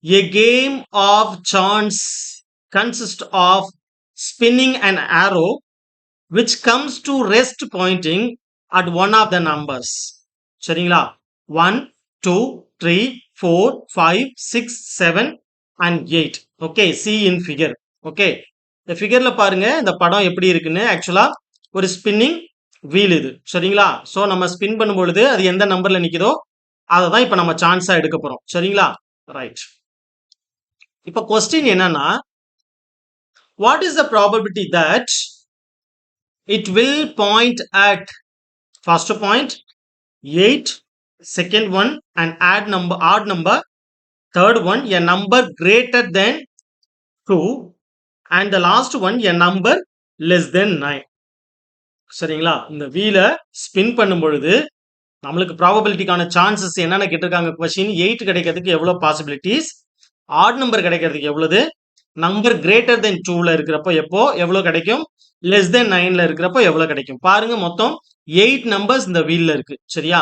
A game of chance consists of spinning an arrow which comes to rest pointing at one of the numbers. சரிங்களா? 1, 2, 3, 4, 5, 6, 7 and 8. Okay, see in figure. Okay. இந்த ஃபிகர்ல பாருங்க இந்த படம் எப்படி இருக்குன்னு. ஆக்சுவலா ஒரு ஸ்பின்னிங் வீல் இது. சரிங்களா? சோ நம்ம ஸ்பின் பண்ணும் பொழுது அது எந்த நம்பர்ல நிக்குதோ அதை தான் இப்ப நம்ம சான்ஸா எடுக்க போறோம். சரிங்களா? ரைட். இப்ப கொஸ்டின் என்னன்னா, what is the probability that it will point at first point 8, second one an odd number, third one a number greater than 2 and the last one a number less than 9. சரிங்களா? இந்த வீல spin பண்ணும் பொழுது நம்மளுக்கு ப்ராபபிலிட்டிக்கான chances என்னென்ன கேட்டிருக்காங்க question. 8 கிடைக்கிறதுக்கு எவ்வளவு possibilities, add number கிடைக்கிறதுக்கு எவ்வளவு, நம்பர் கிரேட்டர் தென் 2ல இருக்கிறப்போ எவ்வளவு கிடைக்கும், லெஸ் தென் 9ல இருக்கிறப்போ எவ்வளவு கிடைக்கும். பாருங்க மொத்தம் 8 நம்பர்ஸ் இந்த வீல்ல இருக்கு. சரியா?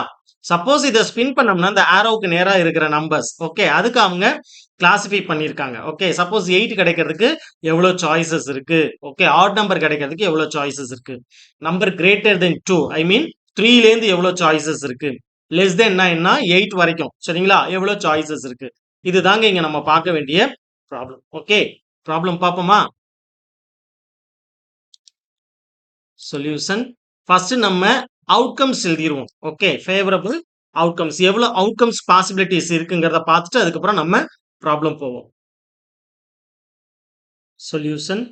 சப்போஸ் இதை ஸ்பின் பண்ணோம்னா இந்த ஆரோவுக்கு நேரா இருக்கிற நம்பர்ஸ், ஓகே, அதுக்கு அவங்க கிளாசிஃபை பண்ணியிருக்காங்க. ஓகே, சப்போஸ் 8 கிடைக்கிறதுக்கு எவ்வளவு சாய்ஸஸ் இருக்கு, ஓகே, ஆட் நம்பர் கிடைக்கிறதுக்கு எவ்வளவு சாய்ஸஸ் இருக்கு, நம்பர் கிரேட்டர் தென் 2 ஐ மீன் 3ல இருந்து எவ்வளவு சாய்ஸஸ் இருக்கு, லெஸ் தென் 9னா 8 வரைக்கும். சரிங்களா? எவ்வளவு சாய்ஸஸ் இருக்கு. இதுதாங்க இங்க நம்ம பார்க்க வேண்டிய ப்ராப்ளம். ஓகே, ப்ராப்ளம் பார்ப்போமா? சொல்யூஷன் ஃபர்ஸ்ட் நம்ம அவுட்கம்ஸ் எழுதிடுவோம். ஓகே, ஃபேவரபிள் அவுட்கம்ஸ் எவ்வளவு அவுட்கம்ஸ் பாசிபிலிட்டிஸ் இருக்குங்கிறத பார்த்துட்டு அதுக்கப்புறம் நம்ம ப்ராப்ளம் போவோம். Solution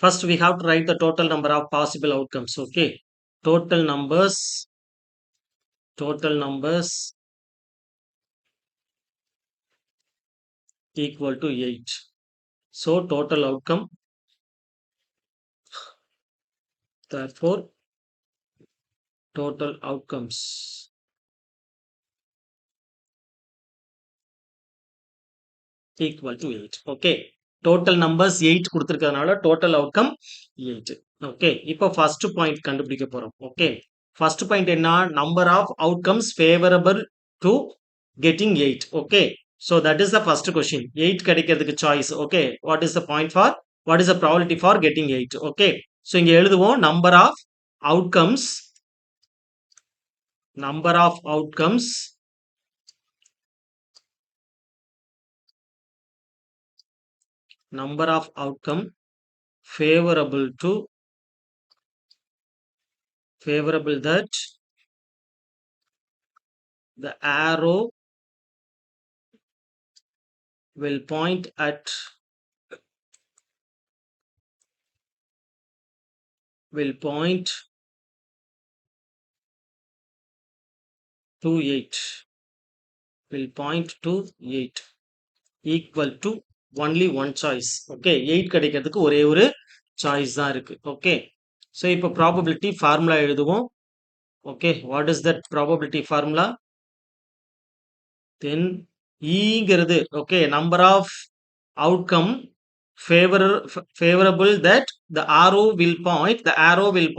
first we have to write the total number of possible outcomes. Okay, total numbers equal to 8. So total outcome, therefore total outcomes equal to 8. Okay, total numbers 8 கொடுத்திருக்கிறதுனால total outcome 8. Okay, இப்போ first point கண்டுபிடிக்க போறோம். Okay, first point என்ன, number of outcomes favorable to getting 8. Okay, so that is the first question. 8 கிடைக்கிறதுக்கு choice. Okay, what is the point for, what is the probability for getting 8? Okay, so இங்க எழுதுவோம் number of outcomes favorable that the arrow will point to 8 equal to only one choice. Okay, 8 கிடைக்கிறதுக்கு ஒரே ஒரு choice தான் இருக்கு. Okay, so இப்போ probability formula எழுதுவோம். Okay, what is that probability formula, then ஈங்கிறது okay number of outcome favorable that the arrow will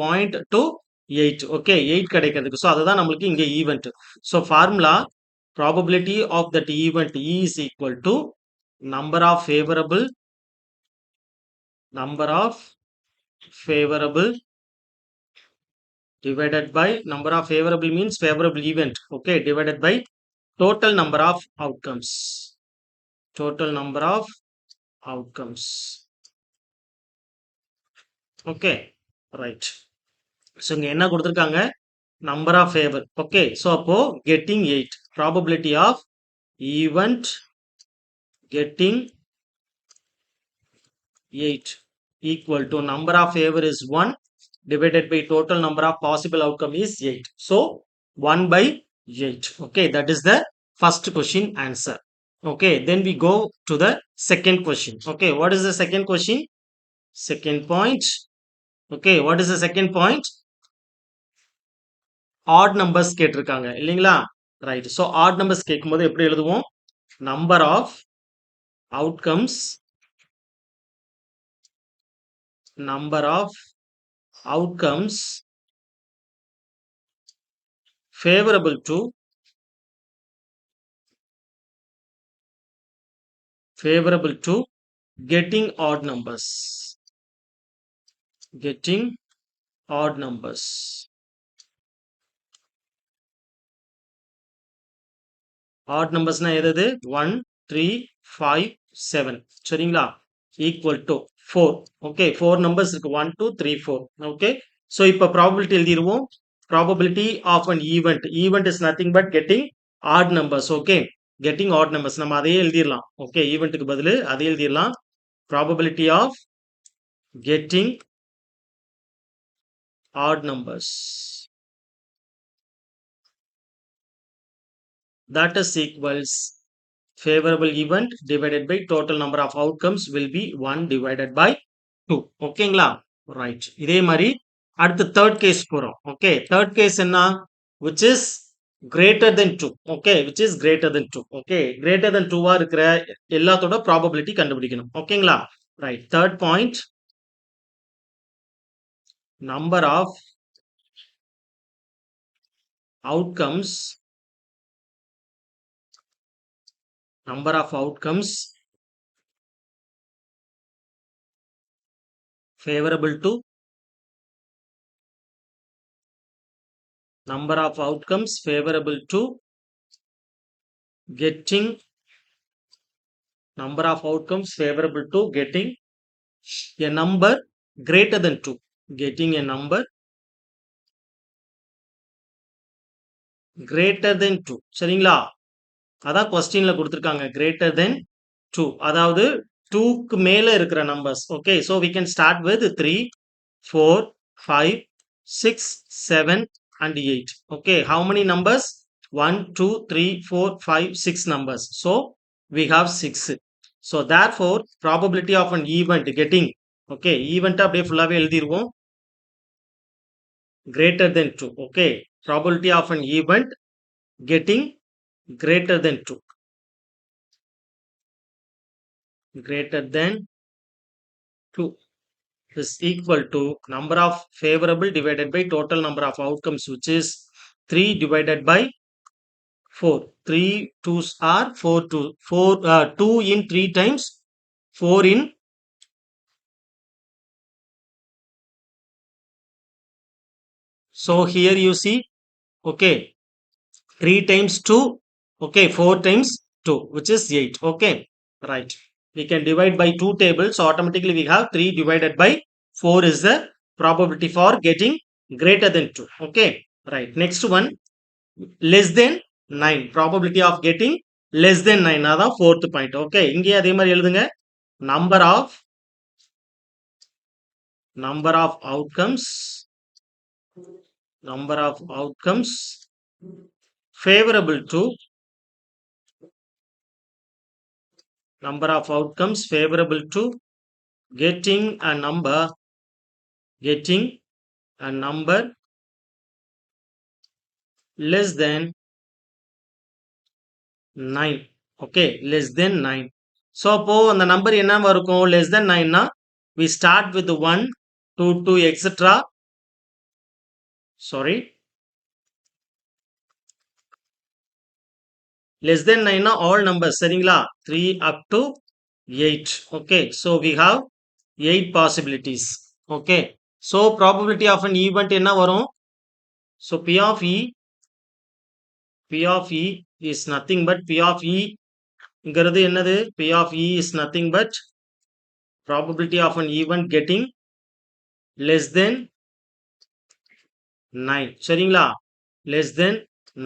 point to 8. Okay, 8 கிடைக்கிறதுக்கு, so அதுதான் நம்மளுக்கு இங்க event. So formula probability of that event is equal to number of favorable divided by number of favorable means favorable event. Okay, divided by total number of outcomes. Okay, right. So இங்க என்ன கொடுத்திருக்காங்க, number of favor. Okay, so அப்போ getting 8, probability of event getting 8 equal to number of favor is 1 divided by total number of possible outcome is 8. So 1 by 8. Okay, that is the first question answer. Okay, then we go to the second question. Okay, what is the second question? Second point. Okay, what is the second point? Odd numbers கேட்டிருக்காங்க இல்லைங்களா? Right. So odd numbers கேட்கும்போது எப்படி எழுதுவோம், number of outcomes favorable to favorable to getting odd numbers. Getting odd numbers. Odd numbers na எது 1 3 5 7 சரிங்களா equal to 4. okay 4 numbers இருக்கு 1 2 3 4. okay so இப்ப probability எழுதிருவோம். probability of an event is nothing but getting odd numbers. okay getting odd numbers நம்ம அதையே எழுதிரலாம். okay eventக்கு பதிலு அதே எழுதிரலாம். probability of getting odd numbers, that is equals favorable event divided by total number of outcomes will be 1 divided by 2. ஓகேங்களா right இதே மாதிரி அடுத்து third case போறோம். Okay third case என்ன which is greater than 2. Okay which is greater than 2. Okay greater than 2 இருக்கிற எல்லாத்தோட probability கண்டுபிடிக்கணும். ஓகேங்களா right third point number of outcomes favorable to number of outcomes favorable to getting number of outcomes favorable to getting a number greater than 2. getting a number greater than 2 சரிங்களா அதான் கொஸ்டின்ல கொடுத்திருக்காங்க greater than 2 அதாவது 2க்கு மேல இருக்கிற numbers. Okay so we can start with 3 4 5 6 7 and 8. okay how many numbers 1 2 3 4 5 6 numbers so we have 6. so therefore probability of an event getting okay event அப்படியே ஃபுல்லாவே எழுதிருவோம் greater than 2. okay probability of an event getting greater than 2 is equal to number of favorable divided by total number of outcomes which is 3 divided by 4. 3 2s are 4 2 in 3 times 4 in so here you see okay 3 times 2 okay 4 times 2 which is 8. okay right we can divide by 2 tables so automatically we have 3 divided by 4 is the probability for getting greater than 2. okay right next one less than 9 probability of getting less than 9 அதான் fourth point. okay இங்கே அதே மாதிரி எழுதுங்க number of outcomes favorable to getting a number less than 9. okay less than 9 so அப்போ அந்த number என்னவா இருக்கும் less than 9 னா we start with 1 2 2 etc. sorry less than 9 na all numbers சரிங்களா 3 up to 8. okay so we have 8 possibilities. okay so probability of an event என்ன வரும் so p of e is nothing but p of e ங்கிறது என்னது p of e is nothing but probability of an event getting less than 9 சரிங்களா less than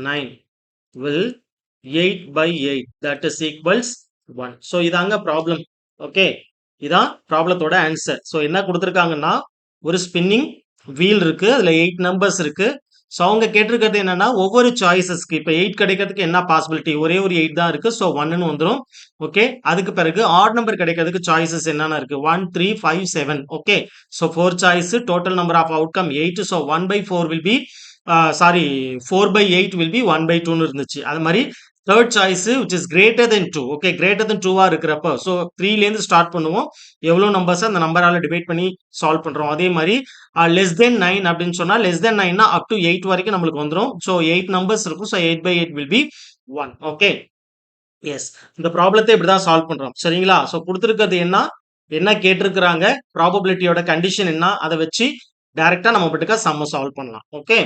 9 will 8 by 8 that is equals 1. so இதாங்க problem. okay இதான் ப்ராப்ளத்தோட answer. So என்ன கொடுத்துருக்காங்கன்னா ஒரு spinning wheel இருக்கு அதுல 8 நம்பர்ஸ் இருக்கு. ஸோ அவங்க கேட்டிருக்கிறது என்னன்னா ஒவ்வொரு சாய்ஸஸ்க்கு இப்போ 8 கிடைக்கிறதுக்கு என்ன பாசிபிலிட்டி ஒரே ஒரு 8 தான் இருக்கு ஸோ 1ன்னு வந்துடும். ஓகே அதுக்கு பிறகு ஆட் நம்பர் கிடைக்கிறதுக்கு சாய்ஸஸ் என்னென்ன இருக்கு 1 3 5 7. Okay so 4 choice total number of outcome 8 so 1 by 4 will be 4 by 8 will be 1 by 2ன்னு இருந்துச்சு. அது மாதிரி third choice which is greater than 2. Okay greater than 2 இருக்கிறப்ப ஸோ 3லேருந்து ஸ்டார்ட் பண்ணுவோம் எவ்வளோ நம்பர்ஸ் அந்த நம்பரால டிவைட் பண்ணி சால்வ் பண்றோம். அதே மாதிரி லெஸ் தென் 9 அப்படின்னு சொன்னா லெஸ் தென் 9னா அப் டு 8 வரைக்கும் நம்மளுக்கு வந்துடும். ஸோ 8 நம்பர்ஸ் இருக்கும் so 8 by 8 will be 1. Okay yes. இந்த ப்ராப்ளத்த இப்படிதான் சால்வ் பண்றோம். சரிங்களா? ஸோ குடுத்திருக்கிறது என்ன? என்ன கேட்டிருக்கிறாங்க? ப்ராபபிலிட்டியோட கண்டிஷன் என்ன? அத வச்சு டைரக்ட்டா நம்ம பாட்டுக்கு சம்ம சால்வ் பண்ணலாம். ஓகே.